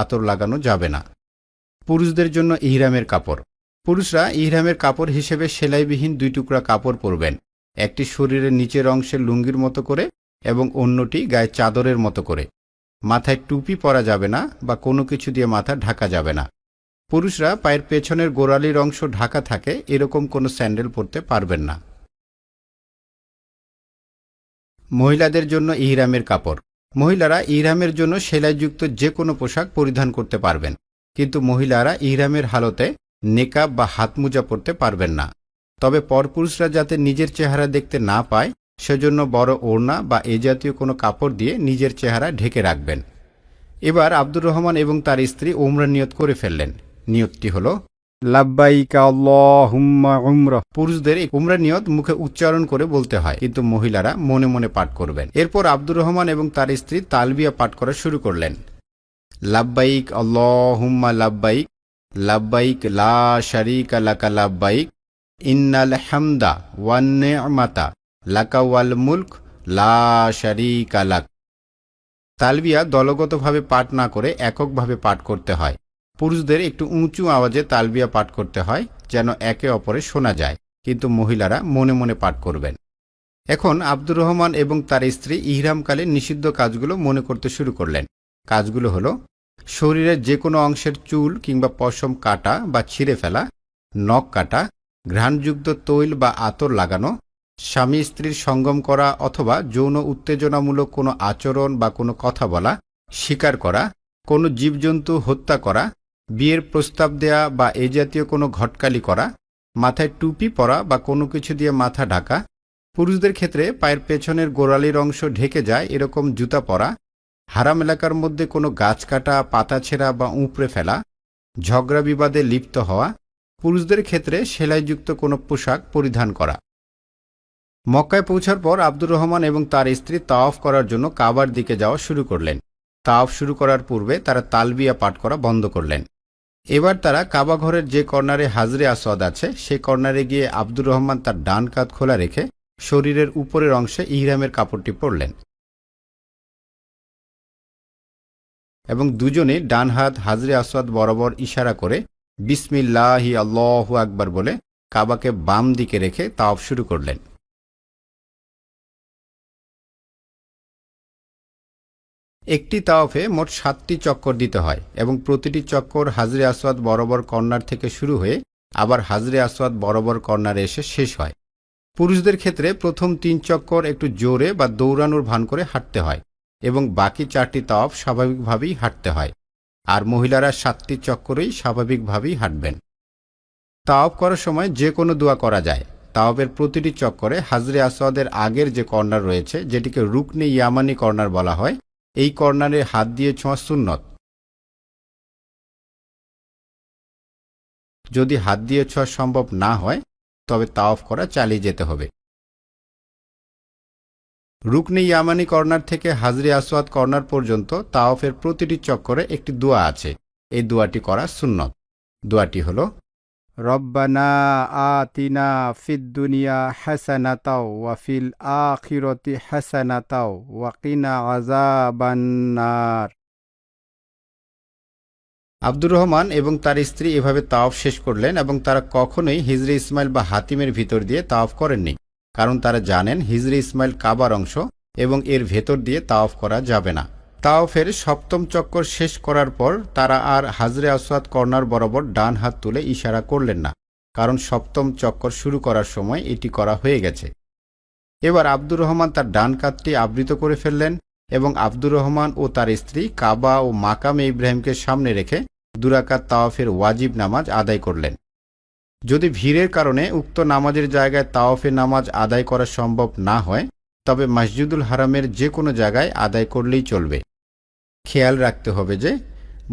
আতর লাগানো যাবে না। পুরুষদের জন্য ইহরামের কাপড়। পুরুষরা ইহরামের কাপড় হিসেবে সেলাইবিহীন 2 টুকরা কাপড় পরবেন। একটি শরীরের নিচের অংশে লুঙ্গির মতো করে এবং অন্যটি গায়ে চাদরের মতো করে। মাথায় টুপি পরা যাবে না বা কোনো কিছু দিয়ে মাথা ঢাকা যাবে না। পুরুষরা পায়ের পেছনের গোড়ালির অংশ ঢাকা থাকে এরকম কোনো স্যান্ডেল পরতে পারবেন না। মহিলাদের জন্য ইহরামের কাপড়। মহিলারা ইহরামের জন্য সেলাইযুক্ত যে কোনো পোশাক পরিধান করতে পারবেন, কিন্তু মহিলারা ইহরামের হালতে নেকাব বা হাতমোজা পরতে পারবেন না। তবে পরপুরুষরা যাতে নিজের চেহারা দেখতে না পায় সেজন্য বড় ওড়না বা এ জাতীয় কোনো কাপড় দিয়ে নিজের চেহারা ঢেকে রাখবেন। এবার আব্দুর রহমান এবং তার স্ত্রী উমরা নিয়ত করে ফেললেন। নিয়তটি হল লাব্বাইকা আল্লাহুম্মা উমরা। পুরুষদের এই উমরা নিয়ত মুখে উচ্চারণ করে বলতে হয়, কিন্তু মহিলারা মনে মনে পাঠ করবেন। এরপর আব্দুর রহমান এবং তার স্ত্রী তালবিয়া পাঠ করা শুরু করলেন। লাব্বাইক আল্লাহুম্মা লাব্বাইক, লাব্বাইক লা শারীকা লাকা লাব্বাইক, ইন্নাল হামদা ওয়ান নি'মাতা লাকা ওয়াল মুলক লা শারীকা লাক। তালবিয়া দলগতভাবে পাঠ না করে এককভাবে পাঠ করতে হয়। পুরুষদের একটু উঁচু আওয়াজে তালবিয়া পাঠ করতে হয় যেন একে অপরে শোনা যায়, কিন্তু মহিলারা মনে মনে পাঠ করবেন। এখন আব্দুর রহমান এবং তার স্ত্রী ইহরামকালে নিষিদ্ধ কাজগুলো মনে করতে শুরু করলেন। কাজগুলো হলো শরীরের যে কোনো অংশের চুল কিংবা পশম কাটা বা ছিঁড়ে ফেলা, নখ কাটা, ঘ্রাণযুক্ত তৈল বা আতর লাগানো, স্বামী স্ত্রীর সঙ্গম করা অথবা যৌন উত্তেজনামূলক কোনো আচরণ বা কোনো কথা বলা, শিকার করা, কোনো জীবজন্তু হত্যা করা, বিয়ের প্রস্তাব দেয়া বা এ জাতীয় কোনো ঘটকালি করা, মাথায় টুপি পরা বা কোনো কিছু দিয়ে মাথা ঢাকা, পুরুষদের ক্ষেত্রে পায়ের পেছনের গোড়ালির অংশ ঢেকে যায় এরকম জুতা পরা, হারাম এলাকার মধ্যে কোনো গাছ কাটা, পাতা ছেঁড়া বা উপড়ে ফেলা, ঝগড়া বিবাদে লিপ্ত হওয়া, পুরুষদের ক্ষেত্রে সেলাইযুক্ত কোনো পোশাক পরিধান করা। মক্কায় পৌঁছার পর আব্দুর রহমান এবং তার স্ত্রী তাওয়াফ করার জন্য কাবার দিকে যাওয়া শুরু করলেন। তাওয়াফ শুরু করার পূর্বে তারা তালবিয়া পাঠ করা বন্ধ করলেন। এবার তারা কাবা ঘরের যে কর্নারে হাজরে আসওয়াদ আছে সেই কর্নারে গিয়ে আব্দুর রহমান তার ডান কাঁধ খোলা রেখে শরীরের উপরের অংশে ইহরামের কাপড়টি পরলেন এবং দুজনে ডান হাত হাজরে আসওয়াদ বরাবর ইশারা করে বিসমিল্লাহি আল্লাহু আকবার বলে কাবাকে বাম দিকে রেখে তাওয়াফ শুরু করলেন। একটি তাওয়াফে মোট 7টি চক্কর দিতে হয় এবং প্রতিটি চক্কর হাজরে আসওয়াদ বরাবর কর্নার থেকে শুরু হয়ে আবার হাজরে আসওয়াদ বরাবর কর্নারে এসে শেষ হয়। পুরুষদের ক্ষেত্রে প্রথম 3 চক্কর একটু জোরে বা দৌড়ানোর ভান করে হাঁটতে হয় এবং বাকি 4টি তাওয়াফ স্বাভাবিকভাবেই হাঁটতে হয়, আর মহিলারা 7টি চক্করেই স্বাভাবিকভাবেই হাঁটবেন। তাওয়াফ করার সময় যে কোনো দোয়া করা যায়। তাওয়াফের প্রতিটি চক্করে হাজরে আসওয়াদের আগের যে কর্নার রয়েছে, যেটিকে রুকনে ইয়ামানি কর্নার বলা হয়, এই কর্নারে হাত দিয়ে ছোঁয়া সুন্নত। যদি হাত দিয়ে ছোঁয়া সম্ভব না হয় তবে তাওয়াফ করা চালিয়ে যেতে হবে। রুকনে ইয়ামানি কর্নার থেকে হাজরে আসওয়াদ কর্নার পর্যন্ত তাওয়াফের প্রতিটি চক্করে একটি দোয়া আছে। এই দোয়াটি করা সুন্নত। দোয়াটি হলো রব্বানা আতিনা ফিদ দুনিয়া হাসানাতাও ওয়া ফিল আখিরাতি হাসানাতাও ওয়া কিনা আযাবান নার। আব্দুর রহমান এবং তার স্ত্রী এভাবে তাওয়াফ শেষ করলেন এবং তারা কখনোই হিজরে ইসমাইল বা হাতিমের ভিতর দিয়ে তাওয়াফ করেননি, কারণ তারা জানেন হিজরে ইসমাইল কাবার অংশ এবং এর ভেতর দিয়ে তাওয়াফ করা যাবে না। তাওয়াফের 7ম চক্কর শেষ করার পর তারা আর হাজরে আসওয়াদ কর্নার বরাবর ডান হাত তুলে ইশারা করলেন না, কারণ 7ম চক্কর শুরু করার সময় এটি করা হয়ে গেছে। এবার আব্দুর রহমান তার ডান কাঁধটি আবৃত করে ফেললেন এবং আব্দুর রহমান ও তার স্ত্রী কাবা ও মাকামে ইব্রাহিমকে সামনে রেখে 2 রাকাত তাওয়াফের ওয়াজিব নামাজ আদায় করলেন। যদি ভিড়ের কারণে উক্ত নামাজের জায়গায় তাওয়াফে নামাজ আদায় করা সম্ভব না হয় তবে মসজিদুল হারামের যে কোনো জায়গায় আদায় করলেই চলবে। খেয়াল রাখতে হবে যে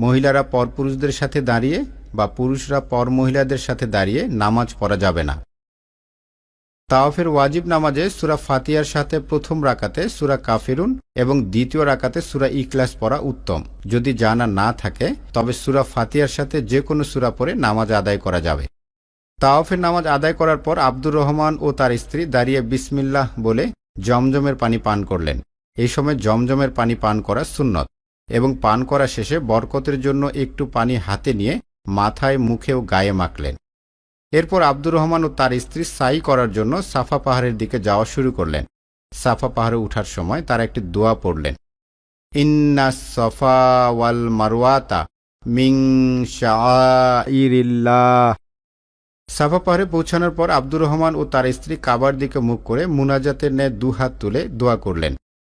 মহিলারা পরপুরুষদের সাথে দাঁড়িয়ে বা পুরুষরা পর মহিলাদের সাথে দাঁড়িয়ে নামাজ পড়া যাবে না। তাওয়াফের ওয়াজিব নামাজে সূরা ফাতিহার সাথে প্রথম রাকাতে সূরা কাফিরুন এবং দ্বিতীয় রাকাতে সূরা ইখলাস পড়া উত্তম। যদি জানা না থাকে তবে সূরা ফাতিহার সাথে যে কোনো সূরা পড়ে নামাজ আদায় করা যাবে। তাওয়াফের নামাজ আদায় করার পর আব্দুর রহমান ও তার স্ত্রী দাঁড়িয়ে বিসমিল্লাহ বলে জমজমের পানি পান করলেন। এই সময় জমজমের পানি পান করা সুন্নত। এবং পান করা শেষে বরকতের জন্য একটু পানি হাতে নিয়ে মাথায়, মুখে ও গায়ে মাখলেন। এরপর আব্দুর রহমান ও তার স্ত্রী সাই করার জন্য সাফা পাহাড়ের দিকে যাওয়া শুরু করলেন। সাফা পাহাড়ে ওঠার সময় তারা একটি দোয়া পড়লেন, ইন্না সফা ওয়াল মারওয়াতা মিন শাআইরিল্লাহ। সাফা পাহাড়ে পৌঁছানোর পর আব্দুর রহমান ও তার স্ত্রী কাবার দিকে মুখ করে মুনাজাতের ন্যায় দুহাত তুলে দোয়া করলেন,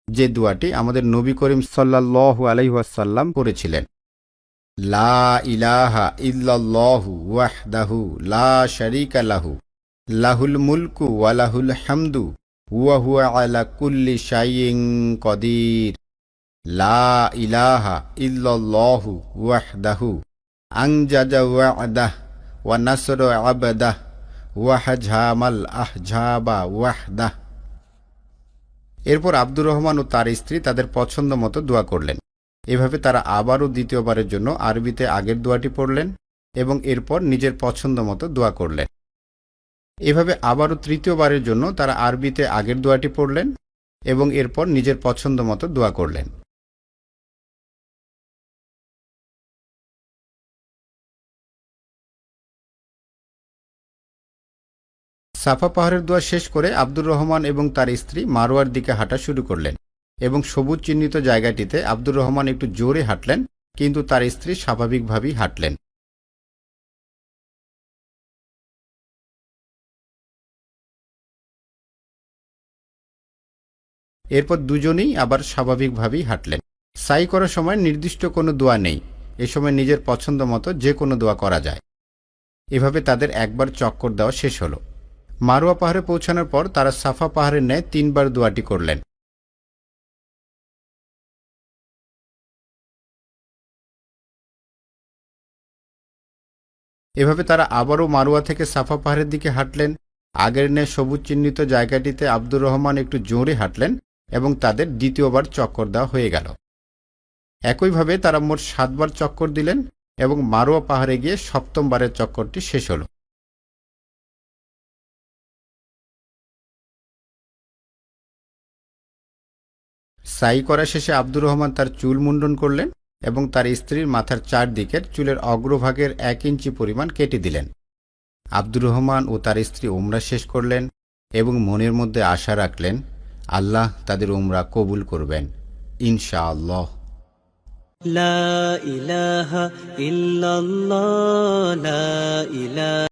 যে দোয়াটি আমাদের নবী করিম সাল্লাল্লাহু আলাইহি ওয়াসাল্লাম করেছিলেন। লা ইলাহা ইল্লাল্লাহু ওয়াহদাহু লা শারীকা লাহু লাহুল মুলকু ওয়া লাহুল হামদু ওয়া হুয়া আলা কুল্লি শাইইন কদির। লা ইলাহা ইল্লাল্লাহু ওয়াহদাহু আনজাজা ওয়া'দাহ ওয়া নাসরা আবদাহ ওয়া হাজামাল আহজাবা ওয়াহদাহ। এরপর আব্দুর রহমান ও তার স্ত্রী তাদের পছন্দ মতো দোয়া করলেন। এভাবে তারা আবারও দ্বিতীয়বারের জন্য আরবিতে আগের দোয়াটি পড়লেন এবং এরপর নিজের পছন্দ মতো দোয়া করলেন। এভাবে আবারও তৃতীয়বারের জন্য তারা আরবিতে আগের দোয়াটি পড়লেন এবং এরপর নিজের পছন্দ মতো দোয়া করলেন। সাফা পাহাড়ের দোয়া শেষ করে আব্দুর রহমান এবং তার স্ত্রী মারোয়ার দিকে হাঁটা শুরু করলেন এবং সবুজ চিহ্নিত জায়গাটিতে আব্দুর রহমান একটু জোরে হাঁটলেন, কিন্তু তার স্ত্রী স্বাভাবিকভাবেই হাঁটলেন। এরপর দুজনেই আবার স্বাভাবিকভাবেই হাঁটলেন। সাই করার সময় নির্দিষ্ট কোনো দোয়া নেই, এ সময় নিজের পছন্দ মতো যে কোনো দোয়া করা যায়। এভাবে তাদের একবার চক্কর দেওয়া শেষ হলো। মারোয়া পাহাড়ে পৌঁছানোর পর তারা সাফা পাহাড়ের ন্যায় 3 বার দোয়াটি করলেন। এভাবে তারা আবারও মারোয়া থেকে সাফা পাহাড়ের দিকে হাঁটলেন। আগের ন্যায় সবুজ চিহ্নিত জায়গাটিতে আব্দুর রহমান একটু জোরে হাঁটলেন এবং তাদের দ্বিতীয়বার চক্কর দেওয়া হয়ে গেল। একইভাবে তারা মোট 7 বার চক্কর দিলেন এবং মারোয়া পাহাড়ে গিয়ে 7ম বারের চক্করটি শেষ হল। সাই করা শেষে আব্দুর রহমান তার চুল মুন্ডন করলেন এবং তার স্ত্রীর মাথার চারদিকের চুলের অগ্রভাগের 1 ইঞ্চি পরিমাণ কেটে দিলেন। আব্দুর রহমান ও তার স্ত্রী উমরা শেষ করলেন এবং মনের মধ্যে আশা রাখলেন আল্লাহ তাদের উমরা কবুল করবেন ইনশাআল্লাহ। লা ইলাহা ইল্লাল্লাহ লা ইলাহা